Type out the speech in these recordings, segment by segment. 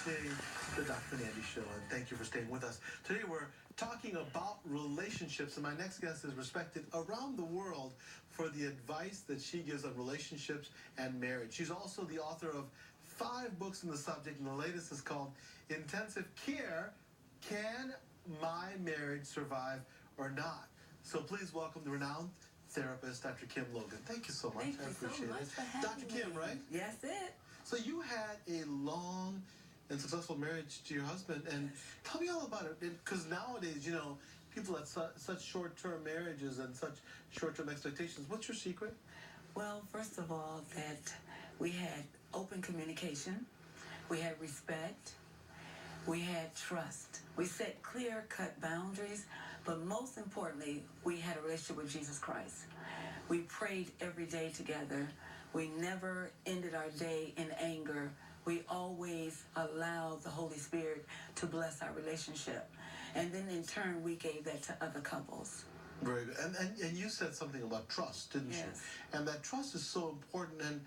watching the Dr. Nandi Show, and thank you for staying with us. Today we're talking about relationships, and my next guest is respected around the world for the advice that she gives on relationships and marriage. She's also the author of 5 books on the subject, and the latest is called Intensive Care: Can My Marriage Survive or Not? So please welcome the renowned therapist, Dr. Kim Logan. Thank you so much. Thank you so much for having Dr. Kim, me. right? Yes, it. So you had a long and successful marriage to your husband, and tell me all about it. Because nowadays, you know, people have such short-term marriages and such short-term expectations. What's your secret? Well, first of all, that we had open communication, we had respect, we had trust. We set clear-cut boundaries, but most importantly, we had a relationship with Jesus Christ. We prayed every day together. We never ended our day in anger. We always allowed the Holy Spirit to bless our relationship. And then in turn, we gave that to other couples. Very good. And you said something about trust, didn't you? Yes. And that trust is so important. And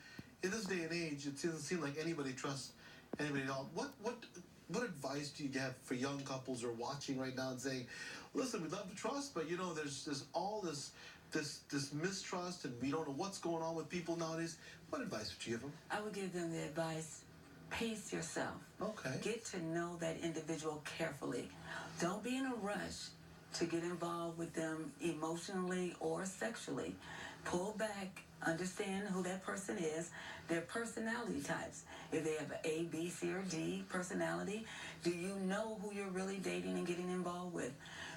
in this day and age, it doesn't seem like anybody trusts anybody at all. What advice do you have for young couples who are watching right now and saying, listen, we love to trust, but you know, there's all this mistrust, and we don't know what's going on with people nowadays. What advice would you give them? I would give them the advice: pace yourself. Okay. Get to know that individual carefully. Don't be in a rush to get involved with them emotionally or sexually. Pull back, understand who that person is, their personality types. If they have an A, B, C, or D personality, do you know who you're really dating and getting involved with?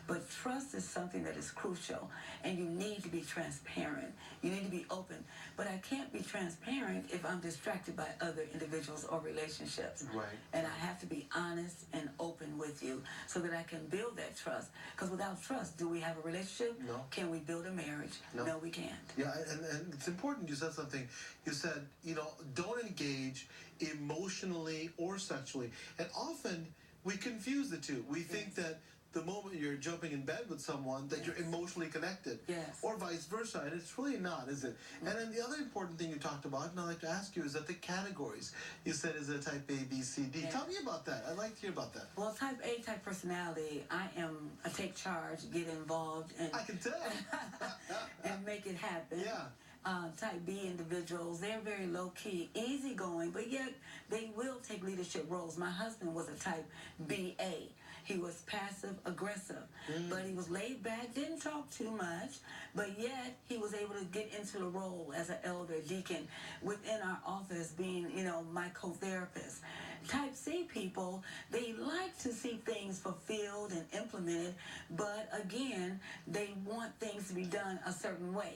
But trust is something that is crucial, and you need to be transparent. You need to be open. But I can't be transparent if I'm distracted by other individuals or relationships. Right. And I have to be honest and open with you so that I can build that trust. Because without trust, do we have a relationship? No. Can we build a marriage? No, we can't. Yeah, and it's important you said something. You said, you know, don't engage emotionally or sexually. And often we confuse the two. We think that the moment you're jumping in bed with someone that you're emotionally connected. Yes. Or vice versa. And it's really not, is it? And then the other important thing you talked about, and I'd like to ask you, is that the categories. You said is a type A, B, C, D. Tell me about that. I'd like to hear about that. Well, type A type personality, I take charge, get involved, and I can tell. and make it happen. Yeah. Type B individuals, they're very low-key, easygoing, but yet they will take leadership roles. My husband was a type BA. He was passive-aggressive, but he was laid back, didn't talk too much, but yet he was able to get into the role as an elder deacon within our office, being, you know, my co-therapist. Type C people, they like to see things fulfilled and implemented, but again, they want things to be done a certain way.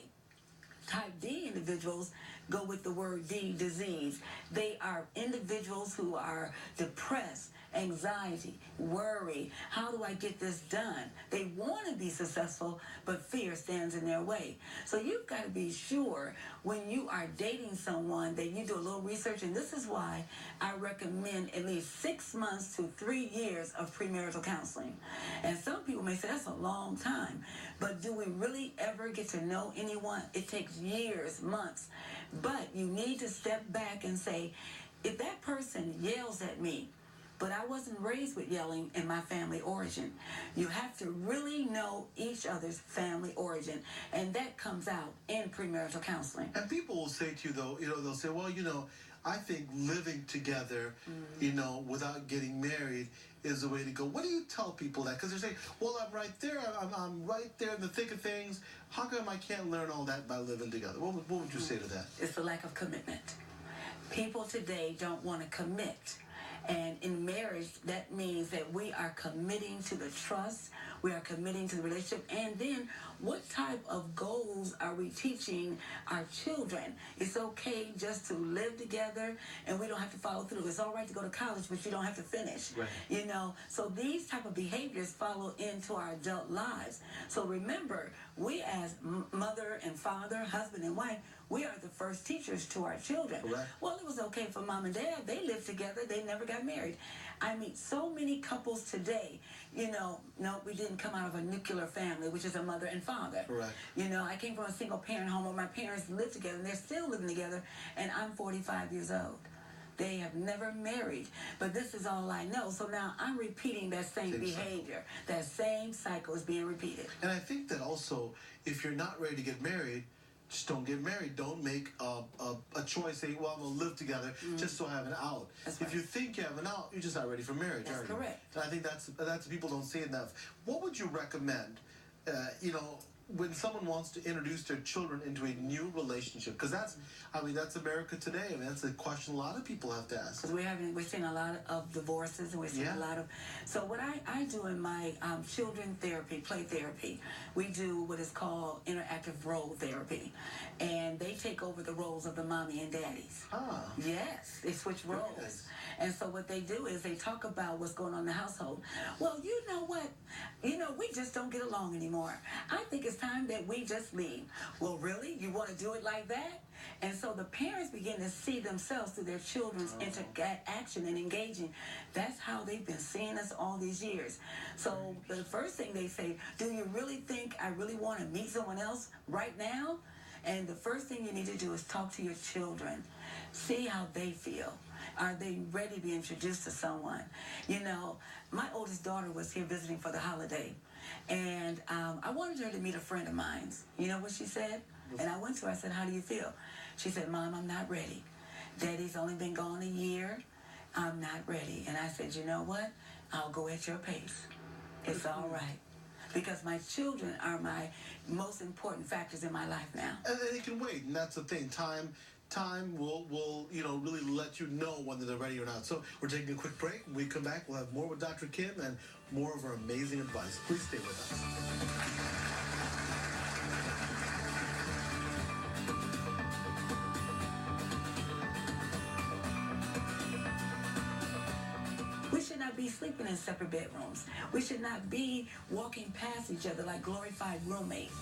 Type D individuals go with the word D, disease. They are individuals who are depressed, anxiety, worry. How do I get this done? They want to be successful, but fear stands in their way. So you've got to be sure when you are dating someone that you do a little research, and this is why I recommend at least 6 months to 3 years of premarital counseling. And some people may say that's a long time, but do we really ever get to know anyone? It takes years, months. But you need to step back and say, if that person yells at me, but I wasn't raised with yelling in my family origin. You have to really know each other's family origin, and that comes out in premarital counseling. And people will say to you, though, you know, they'll say, well, you know, I think living together, you know, without getting married is the way to go. What do you tell people that? Because they're saying, well, I'm right there. I'm right there in the thick of things. How come I can't learn all that by living together? What would you say to that? It's the lack of commitment. People today don't want to commit. And in marriage, that means that we are committing to the trust, we are committing to the relationship, and then what type of goals are we teaching our children? It's okay just to live together, and we don't have to follow through. It's all right to go to college, but you don't have to finish. Right. You know, so these type of behaviors follow into our adult lives. So remember, we as mother and father, husband and wife, we are the first teachers to our children. Right. Well, it was okay for mom and dad. They lived together. They never got married. I meet so many couples today, you know, no, we didn't come out of a nuclear family, which is a mother and father. Right. You know, I came from a single parent home where my parents lived together, and they're still living together, and I'm 45 years old. They have never married, but this is all I know. So now I'm repeating that same behavior. That same cycle is being repeated. And I think that also, if you're not ready to get married, just don't get married. Don't make a choice saying, well, I'm going to live together just so I have an out. That's If right. you think you have an out, you're just not ready for marriage, That's are you? correct. And I think that's people don't see enough. What would you recommend, when someone wants to introduce their children into a new relationship? Because that's America today. I mean, that's a question a lot of people have to ask. Because we're seeing a lot of divorces, and we're seeing a lot of. So what I do in my children therapy, play therapy, we do what is called interactive role therapy, and they take over the roles of the mommy and daddies. Ah. Yes, they switch roles. Nice. And so what they do is they talk about what's going on in the household. Well, you know what? We just don't get along anymore. I think it's time that we just leave. Well, really? You want to do it like that? And so the parents begin to see themselves through their children's interaction and engaging. That's how they've been seeing us all these years. So the first thing they say, do you really think I really want to meet someone else right now? And the first thing you need to do is talk to your children. See how they feel. Are they ready to be introduced to someone? My oldest daughter was here visiting for the holiday, and I wanted her to meet a friend of mine. You know what she said? And I went to her, I said, how do you feel? She said, Mom, I'm not ready. Daddy's only been gone a year. I'm not ready. And I said, you know what? I'll go at your pace. It's all right. Because my children are my most important factors in my life now. And they can wait, and that's the thing. Time will really let you know whether they're ready or not. So we're taking a quick break. When we come back, we'll have more with Dr. Kim and more of her amazing advice. Please stay with us. We should not be sleeping in separate bedrooms. We should not be walking past each other like glorified roommates.